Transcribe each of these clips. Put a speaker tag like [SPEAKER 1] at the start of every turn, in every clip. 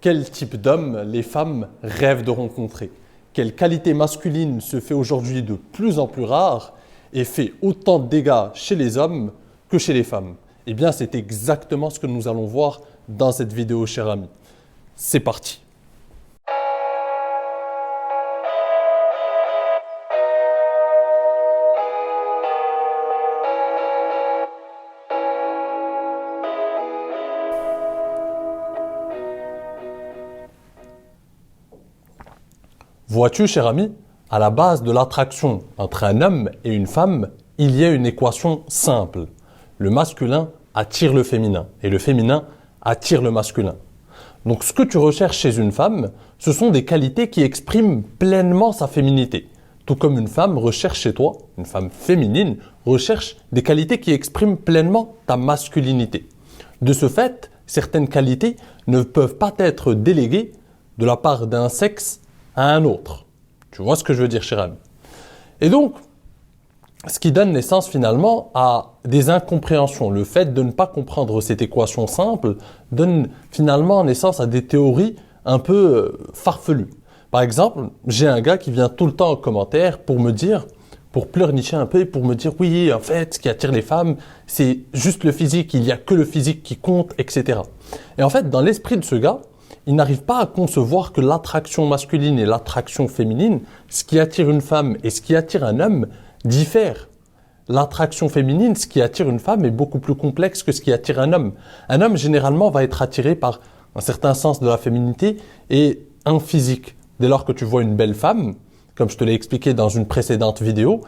[SPEAKER 1] Quel type d'homme les femmes rêvent de rencontrer? Quelle qualité masculine se fait aujourd'hui de plus en plus rare et fait autant de dégâts chez les hommes que chez les femmes? Eh bien, c'est exactement ce que nous allons voir dans cette vidéo, cher ami. C'est parti! Vois-tu, cher ami, à la base de l'attraction entre un homme et une femme, il y a une équation simple. Le masculin attire le féminin et le féminin attire le masculin. Donc ce que tu recherches chez une femme, ce sont des qualités qui expriment pleinement sa féminité. Tout comme une femme recherche chez toi, une femme féminine, recherche des qualités qui expriment pleinement ta masculinité. De ce fait, certaines qualités ne peuvent pas être déléguées de la part d'un sexe à un autre. Tu vois ce que je veux dire, cher ami? Et donc, ce qui donne naissance finalement à des incompréhensions. Le fait de ne pas comprendre cette équation simple donne finalement naissance à des théories un peu farfelues. Par exemple, j'ai un gars qui vient tout le temps en commentaire pour me dire, pour pleurnicher un peu et pour me dire oui, en fait, ce qui attire les femmes, c'est juste le physique, il n'y a que le physique qui compte, etc. Et en fait, dans l'esprit de ce gars, il n'arrive pas à concevoir que l'attraction masculine et l'attraction féminine, ce qui attire une femme et ce qui attire un homme, diffèrent. L'attraction féminine, ce qui attire une femme, est beaucoup plus complexe que ce qui attire un homme. Un homme, généralement, va être attiré par un certain sens de la féminité et un physique. Dès lors que tu vois une belle femme, comme je te l'ai expliqué dans une précédente vidéo,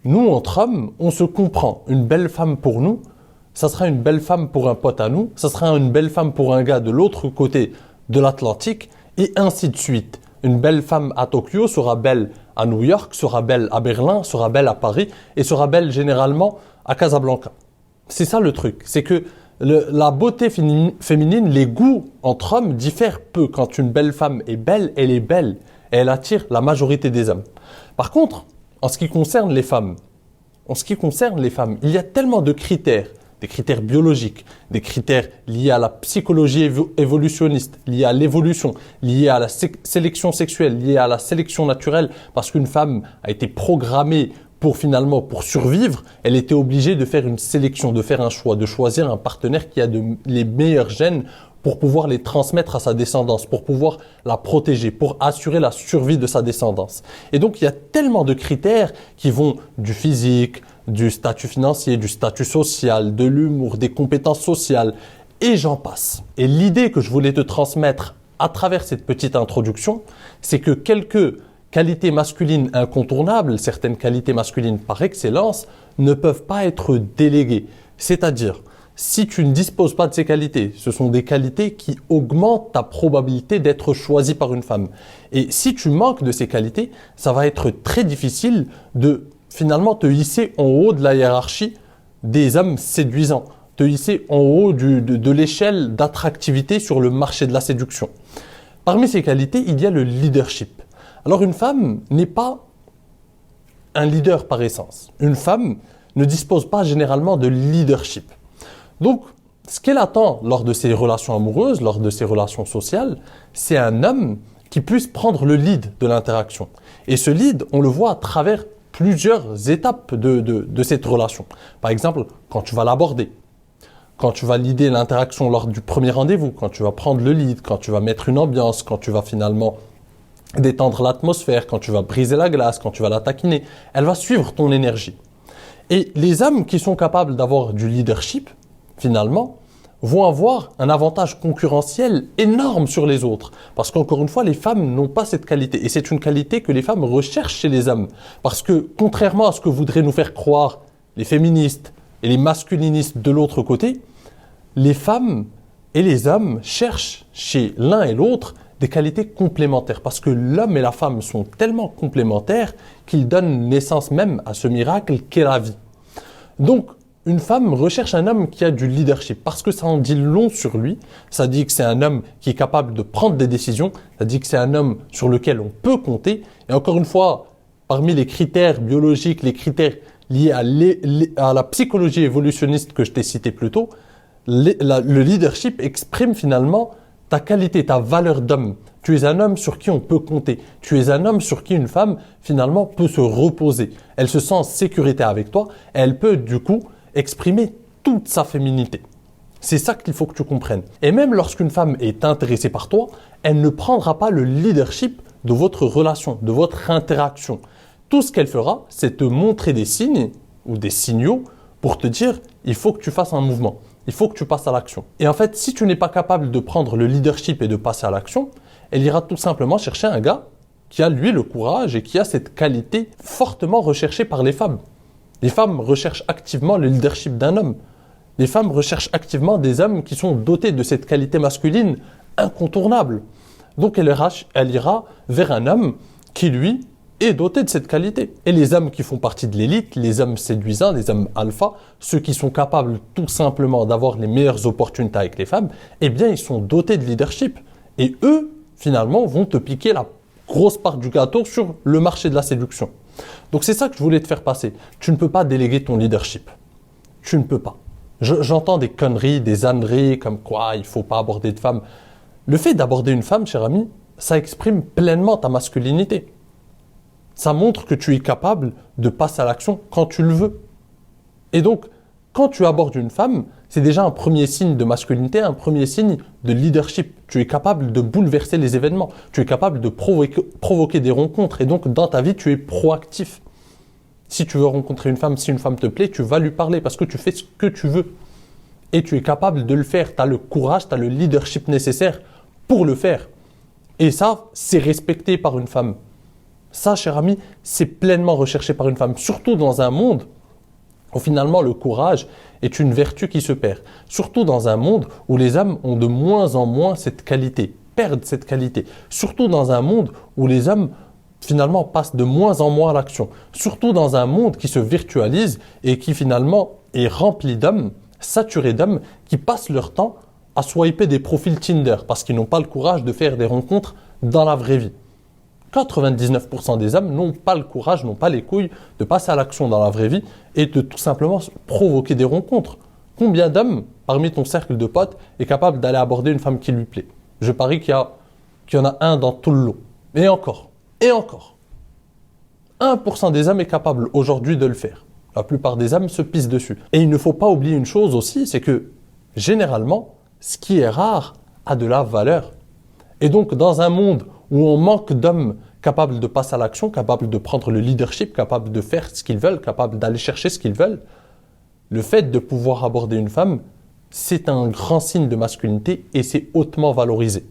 [SPEAKER 1] nous, entre hommes, on se comprend. Une belle femme pour nous, ça sera une belle femme pour un pote à nous, ça sera une belle femme pour un gars de l'autre côté de l'Atlantique, et ainsi de suite. Une belle femme à Tokyo sera belle à New York, sera belle à Berlin, sera belle à Paris, et sera belle généralement à Casablanca. C'est ça le truc, c'est que la beauté féminine, les goûts entre hommes diffèrent peu. Quand une belle femme est belle, elle est belle, et elle attire la majorité des hommes. Par contre, en ce qui concerne les femmes, il y a tellement de critères, des critères biologiques, des critères liés à la psychologie évolutionniste, liés à l'évolution, liés à la sélection sexuelle, liés à la sélection naturelle, parce qu'une femme a été programmée pour survivre, elle était obligée de faire une sélection, de faire un choix, de choisir un partenaire qui a les meilleurs gènes pour pouvoir les transmettre à sa descendance, pour pouvoir la protéger, pour assurer la survie de sa descendance. Et donc, il y a tellement de critères qui vont du physique, du statut financier, du statut social, de l'humour, des compétences sociales, et j'en passe. Et l'idée que je voulais te transmettre à travers cette petite introduction, c'est que quelques qualités masculines incontournables, certaines qualités masculines par excellence, ne peuvent pas être déléguées. C'est-à-dire, si tu ne disposes pas de ces qualités, ce sont des qualités qui augmentent ta probabilité d'être choisi par une femme. Et si tu manques de ces qualités, ça va être très difficile de finalement te hisser en haut de la hiérarchie des hommes séduisants, te hisser en haut de l'échelle d'attractivité sur le marché de la séduction. Parmi ces qualités, il y a le leadership. Alors une femme n'est pas un leader par essence. Une femme ne dispose pas généralement de leadership. Donc, ce qu'elle attend lors de ses relations amoureuses, lors de ses relations sociales, c'est un homme qui puisse prendre le lead de l'interaction. Et ce lead, on le voit à travers plusieurs étapes de cette relation. Par exemple, quand tu vas l'aborder, quand tu vas leader l'interaction lors du premier rendez-vous, quand tu vas prendre le lead, quand tu vas mettre une ambiance, quand tu vas finalement détendre l'atmosphère, quand tu vas briser la glace, quand tu vas la taquiner, elle va suivre ton énergie. Et les hommes qui sont capables d'avoir du leadership, finalement, vont avoir un avantage concurrentiel énorme sur les autres. Parce qu'encore une fois, les femmes n'ont pas cette qualité. Et c'est une qualité que les femmes recherchent chez les hommes. Parce que, contrairement à ce que voudraient nous faire croire les féministes et les masculinistes de l'autre côté, les femmes et les hommes cherchent chez l'un et l'autre des qualités complémentaires. Parce que l'homme et la femme sont tellement complémentaires qu'ils donnent naissance même à ce miracle qu'est la vie. Donc, une femme recherche un homme qui a du leadership parce que ça en dit long sur lui. Ça dit que c'est un homme qui est capable de prendre des décisions. Ça dit que c'est un homme sur lequel on peut compter. Et encore une fois, parmi les critères biologiques, les critères liés à la psychologie évolutionniste que je t'ai cité plus tôt, le leadership exprime finalement ta qualité, ta valeur d'homme. Tu es un homme sur qui on peut compter. Tu es un homme sur qui une femme, finalement, peut se reposer. Elle se sent en sécurité avec toi et elle peut, du coup, exprimer toute sa féminité. C'est ça qu'il faut que tu comprennes. Et même lorsqu'une femme est intéressée par toi, elle ne prendra pas le leadership de votre relation, de votre interaction. Tout ce qu'elle fera, c'est te montrer des signes ou des signaux pour te dire « il faut que tu fasses un mouvement ». Il faut que tu passes à l'action. Et en fait, si tu n'es pas capable de prendre le leadership et de passer à l'action, elle ira tout simplement chercher un gars qui a, lui, le courage et qui a cette qualité fortement recherchée par les femmes. Les femmes recherchent activement le leadership d'un homme. Les femmes recherchent activement des hommes qui sont dotés de cette qualité masculine incontournable. Donc, elle ira vers un homme qui, lui, est doté de cette qualité. Et les hommes qui font partie de l'élite, les hommes séduisants, les hommes alpha, ceux qui sont capables tout simplement d'avoir les meilleures opportunités avec les femmes, eh bien, ils sont dotés de leadership. Et eux, finalement, vont te piquer la grosse part du gâteau sur le marché de la séduction. Donc, c'est ça que je voulais te faire passer. Tu ne peux pas déléguer ton leadership. Tu ne peux pas. J'entends des conneries, des âneries, comme quoi il ne faut pas aborder de femmes. Le fait d'aborder une femme, cher ami, ça exprime pleinement ta masculinité. Ça montre que tu es capable de passer à l'action quand tu le veux. Et donc, quand tu abordes une femme, c'est déjà un premier signe de masculinité, un premier signe de leadership. Tu es capable de bouleverser les événements. Tu es capable de provoquer des rencontres. Et donc, dans ta vie, tu es proactif. Si tu veux rencontrer une femme, si une femme te plaît, tu vas lui parler parce que tu fais ce que tu veux. Et tu es capable de le faire. Tu as le courage, tu as le leadership nécessaire pour le faire. Et ça, c'est respecté par une femme. Ça, cher ami, c'est pleinement recherché par une femme, surtout dans un monde où finalement le courage est une vertu qui se perd. Surtout dans un monde où les hommes ont de moins en moins cette qualité, perdent cette qualité. Surtout dans un monde où les hommes finalement passent de moins en moins à l'action. Surtout dans un monde qui se virtualise et qui finalement est rempli d'hommes, saturé d'hommes qui passent leur temps à swiper des profils Tinder parce qu'ils n'ont pas le courage de faire des rencontres dans la vraie vie. 99% des hommes n'ont pas le courage, n'ont pas les couilles de passer à l'action dans la vraie vie et de tout simplement provoquer des rencontres. Combien d'hommes, parmi ton cercle de potes, est capable d'aller aborder une femme qui lui plaît? Je parie qu'il y en a un dans tout le lot. Et encore. 1% des hommes est capable aujourd'hui de le faire. La plupart des hommes se pissent dessus. Et il ne faut pas oublier une chose aussi, c'est que généralement, ce qui est rare a de la valeur. Et donc, dans un monde où on manque d'hommes capables de passer à l'action, capables de prendre le leadership, capables de faire ce qu'ils veulent, capables d'aller chercher ce qu'ils veulent, le fait de pouvoir aborder une femme, c'est un grand signe de masculinité et c'est hautement valorisé.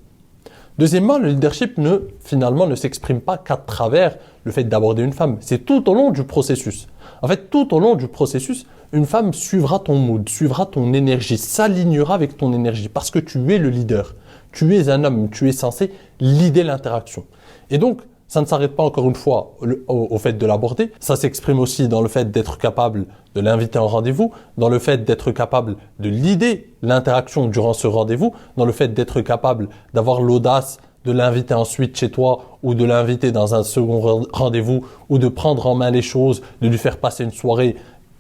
[SPEAKER 1] Deuxièmement, le leadership finalement ne s'exprime pas qu'à travers le fait d'aborder une femme. C'est tout au long du processus. En fait, tout au long du processus, une femme suivra ton mood, suivra ton énergie, s'alignera avec ton énergie parce que tu es le leader. Tu es un homme, tu es censé leader l'interaction. Et donc, ça ne s'arrête pas encore une fois au fait de l'aborder. Ça s'exprime aussi dans le fait d'être capable de l'inviter en rendez-vous, dans le fait d'être capable de leader l'interaction durant ce rendez-vous, dans le fait d'être capable d'avoir l'audace de l'inviter ensuite chez toi ou de l'inviter dans un second rendez-vous ou de prendre en main les choses, de lui faire passer une soirée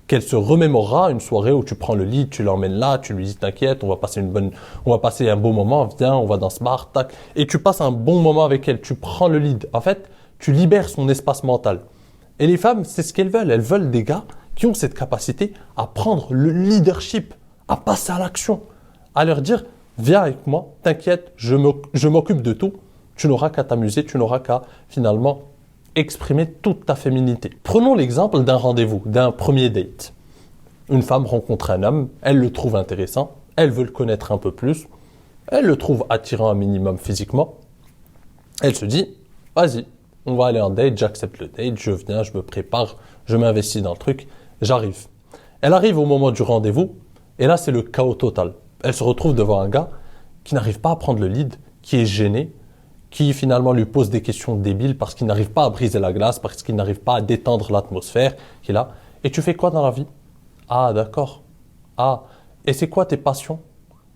[SPEAKER 1] qu'elle se remémorera, une soirée où tu prends le lead, tu l'emmènes là, tu lui dis t'inquiète, on va passer un beau moment, viens, on va dans ce bar, tac, et tu passes un bon moment avec elle, tu prends le lead. En fait, tu libères son espace mental. Et les femmes, c'est ce qu'elles veulent. Elles veulent des gars qui ont cette capacité à prendre le leadership, à passer à l'action, à leur dire viens avec moi, t'inquiète, je m'occupe de tout, tu n'auras qu'à t'amuser, tu n'auras qu'à finalement exprimer toute ta féminité. Prenons l'exemple d'un rendez-vous, d'un premier date. Une femme rencontre un homme, elle le trouve intéressant, elle veut le connaître un peu plus, elle le trouve attirant un minimum physiquement. Elle se dit, vas-y, on va aller en date, j'accepte le date, je viens, je me prépare, je m'investis dans le truc, j'arrive. Elle arrive au moment du rendez-vous et là c'est le chaos total. Elle se retrouve devant un gars qui n'arrive pas à prendre le lead, qui est gêné, qui finalement lui pose des questions débiles parce qu'il n'arrive pas à briser la glace, parce qu'il n'arrive pas à détendre l'atmosphère qu'il a. Et tu fais quoi dans la vie? Ah, d'accord. Ah, et c'est quoi tes passions?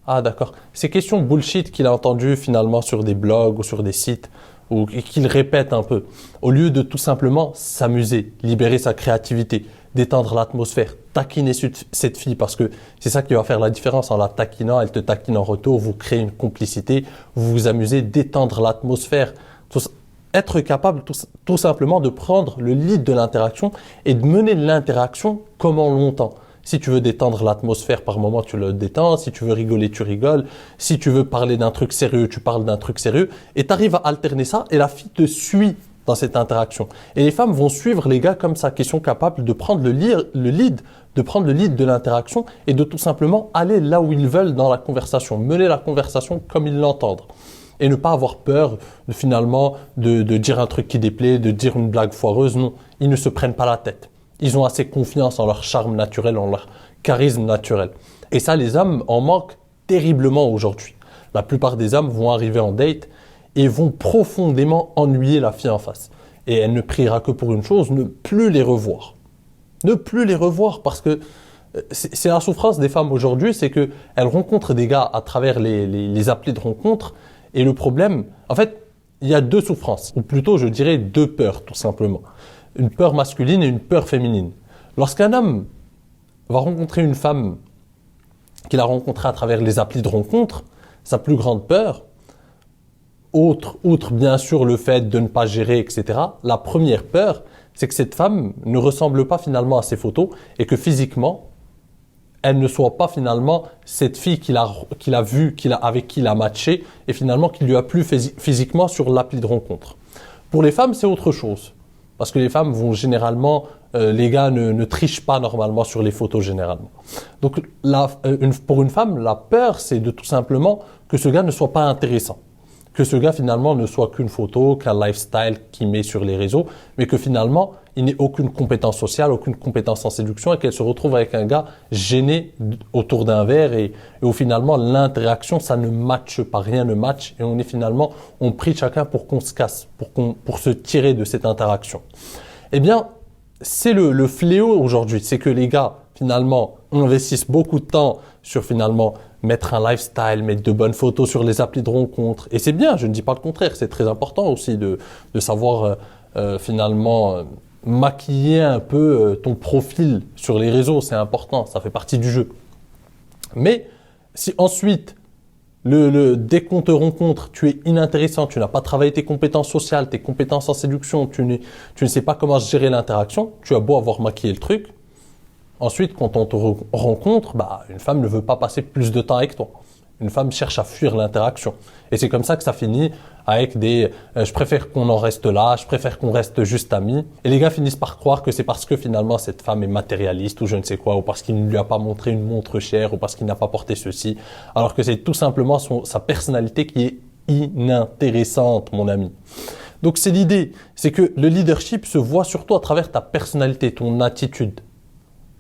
[SPEAKER 1] Ah, d'accord. Ces questions bullshit qu'il a entendues finalement sur des blogs ou sur des sites, ou qu'il répète un peu, au lieu de tout simplement s'amuser, libérer sa créativité, détendre l'atmosphère, taquiner cette fille parce que c'est ça qui va faire la différence en la taquinant, elle te taquine en retour, vous créez une complicité, vous vous amusez, détendre l'atmosphère. Être capable tout simplement de prendre le lead de l'interaction et de mener l'interaction comme en longtemps. Si tu veux détendre l'atmosphère par moment, tu le détends. Si tu veux rigoler, tu rigoles. Si tu veux parler d'un truc sérieux, tu parles d'un truc sérieux. Et tu arrives à alterner ça et la fille te suit dans cette interaction. Et les femmes vont suivre les gars comme ça, qui sont capables de prendre le lead, de prendre le lead de l'interaction et de tout simplement aller là où ils veulent dans la conversation, mener la conversation comme ils l'entendent. Et ne pas avoir peur de dire un truc qui déplaît, de dire une blague foireuse. Non, ils ne se prennent pas la tête. Ils ont assez confiance en leur charme naturel, en leur charisme naturel. Et ça, les hommes en manquent terriblement aujourd'hui. La plupart des hommes vont arriver en date et vont profondément ennuyer la fille en face. Et elle ne priera que pour une chose, ne plus les revoir. Ne plus les revoir parce que c'est la souffrance des femmes aujourd'hui, c'est qu'elles rencontrent des gars à travers les applis de rencontre. Et le problème, en fait, il y a deux souffrances, ou plutôt je dirais deux peurs tout simplement. Une peur masculine et une peur féminine. Lorsqu'un homme va rencontrer une femme qu'il a rencontrée à travers les applis de rencontre, sa plus grande peur, outre bien sûr le fait de ne pas gérer, etc., la première peur, c'est que cette femme ne ressemble pas finalement à ses photos et que physiquement, elle ne soit pas finalement cette fille qu'il a vue, avec qui il a matché et finalement qui lui a plu physiquement sur l'appli de rencontre. Pour les femmes, c'est autre chose. Parce que les femmes vont généralement, les gars ne trichent pas normalement sur les photos généralement. Donc pour une femme, la peur, c'est de tout simplement que ce gars ne soit pas intéressant. Que ce gars finalement ne soit qu'une photo, qu'un lifestyle qu'il met sur les réseaux, mais que finalement, il n'ait aucune compétence sociale, aucune compétence en séduction et qu'elle se retrouve avec un gars gêné autour d'un verre et où finalement l'interaction, ça ne matche pas, rien ne matche et on prie chacun pour qu'on se casse, pour se tirer de cette interaction. Eh bien, c'est le fléau aujourd'hui, c'est que les gars finalement investissent beaucoup de temps sur finalement mettre un lifestyle, mettre de bonnes photos sur les applis de rencontre. Et c'est bien, je ne dis pas le contraire, c'est très important aussi de savoir maquiller un peu ton profil sur les réseaux, c'est important, ça fait partie du jeu. Mais si ensuite, dès qu'on te rencontre, tu es inintéressant, tu n'as pas travaillé tes compétences sociales, tes compétences en séduction, tu ne sais pas comment gérer l'interaction, tu as beau avoir maquillé le truc, ensuite, quand on te rencontre, une femme ne veut pas passer plus de temps avec toi. Une femme cherche à fuir l'interaction. Et c'est comme ça que ça finit avec je préfère qu'on en reste là, je préfère qu'on reste juste amis. Et les gars finissent par croire que c'est parce que finalement cette femme est matérialiste ou je ne sais quoi, ou parce qu'il ne lui a pas montré une montre chère, ou parce qu'il n'a pas porté ceci. Alors que c'est tout simplement sa personnalité qui est inintéressante, mon ami. Donc c'est l'idée, c'est que le leadership se voit surtout à travers ta personnalité, ton attitude.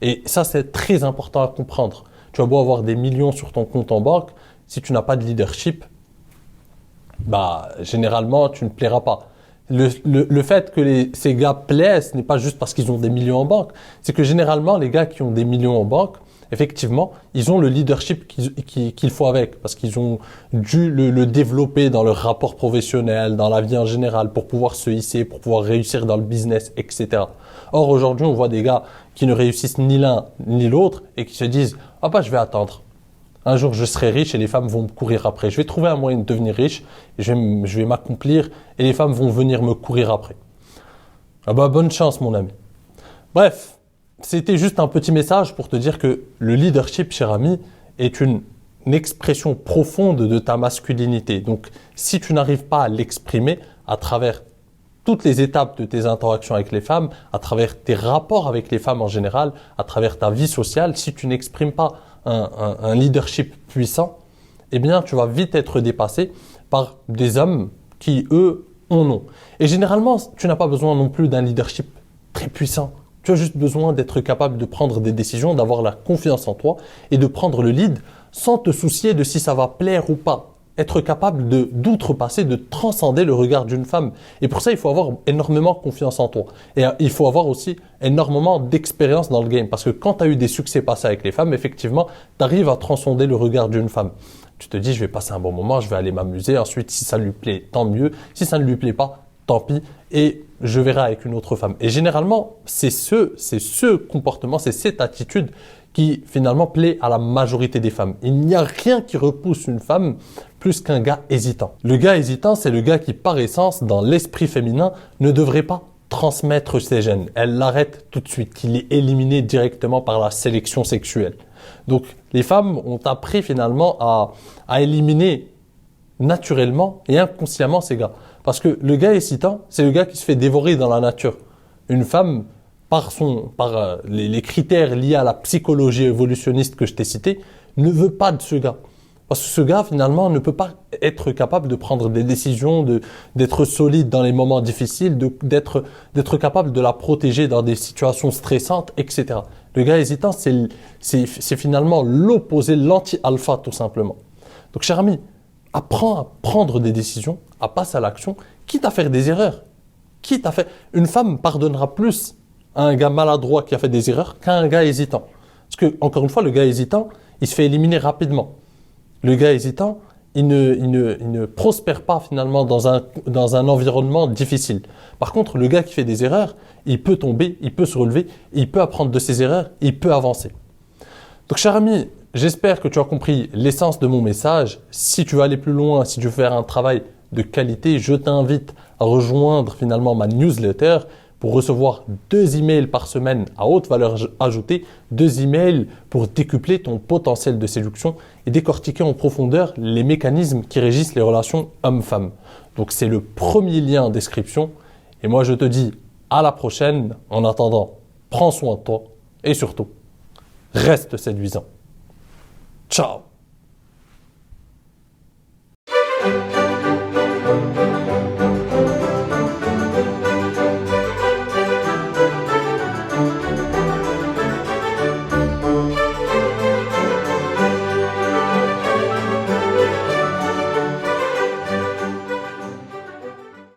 [SPEAKER 1] Et ça, c'est très important à comprendre. Tu vas beau avoir des millions sur ton compte en banque, si tu n'as pas de leadership, généralement, tu ne plairas pas. Le fait que ces gars plaisent, ce n'est pas juste parce qu'ils ont des millions en banque. C'est que généralement, les gars qui ont des millions en banque, effectivement, ils ont le leadership qu'il faut avec, parce qu'ils ont dû le développer dans leur rapport professionnel, dans la vie en général, pour pouvoir se hisser, pour pouvoir réussir dans le business, etc. Or, aujourd'hui, on voit des gars qui ne réussissent ni l'un ni l'autre et qui se disent « Ah je vais attendre. Un jour, je serai riche et les femmes vont me courir après. Je vais trouver un moyen de devenir riche, et je vais m'accomplir et les femmes vont venir me courir après. » Bonne chance, mon ami. Bref, c'était juste un petit message pour te dire que le leadership, cher ami, est une expression profonde de ta masculinité. Donc, si tu n'arrives pas à l'exprimer à travers toutes les étapes de tes interactions avec les femmes, à travers tes rapports avec les femmes en général, à travers ta vie sociale, si tu n'exprimes pas un leadership puissant, eh bien, tu vas vite être dépassé par des hommes qui, eux, en ont. Et généralement, tu n'as pas besoin non plus d'un leadership très puissant. Tu as juste besoin d'être capable de prendre des décisions, d'avoir la confiance en toi et de prendre le lead sans te soucier de si ça va plaire ou pas. Être capable d'outrepasser, de transcender le regard d'une femme. Et pour ça, il faut avoir énormément confiance en toi. Et il faut avoir aussi énormément d'expérience dans le game. Parce que quand tu as eu des succès passés avec les femmes, effectivement, tu arrives à transcender le regard d'une femme. Tu te dis, je vais passer un bon moment, je vais aller m'amuser. Ensuite, si ça lui plaît, tant mieux. Si ça ne lui plaît pas, tant pis. Et je verrai avec une autre femme. Et généralement, c'est ce comportement, c'est cette attitude qui finalement plaît à la majorité des femmes. Il n'y a rien qui repousse une femme plus qu'un gars hésitant. Le gars hésitant, c'est le gars qui, par essence, dans l'esprit féminin, ne devrait pas transmettre ses gènes. Elle l'arrête tout de suite, qu'il est éliminé directement par la sélection sexuelle. Donc, les femmes ont appris finalement à éliminer naturellement et inconsciemment ces gars. Parce que le gars hésitant, c'est le gars qui se fait dévorer dans la nature. Une femme, par les critères liés à la psychologie évolutionniste que je t'ai cité, ne veut pas de ce gars. Parce que ce gars, finalement, ne peut pas être capable de prendre des décisions, d'être solide dans les moments difficiles, d'être capable de la protéger dans des situations stressantes, etc. Le gars hésitant, c'est finalement l'opposé, l'anti-alpha, tout simplement. Donc, cher ami, apprends à prendre des décisions, à passer à l'action, quitte à faire des erreurs. Une femme pardonnera plus à un gars maladroit qui a fait des erreurs qu'à un gars hésitant. Parce que, encore une fois, le gars hésitant, il se fait éliminer rapidement. Le gars hésitant, il ne prospère pas finalement dans un environnement difficile. Par contre, le gars qui fait des erreurs, il peut tomber, il peut se relever, il peut apprendre de ses erreurs, il peut avancer. Donc, cher ami, j'espère que tu as compris l'essence de mon message. Si tu veux aller plus loin, si tu veux faire un travail de qualité, je t'invite à rejoindre finalement ma newsletter pour recevoir 2 emails par semaine à haute valeur ajoutée, 2 emails pour décupler ton potentiel de séduction et décortiquer en profondeur les mécanismes qui régissent les relations hommes-femmes. Donc c'est le premier lien en description et moi je te dis à la prochaine. En attendant, prends soin de toi et surtout, reste séduisant. Ciao!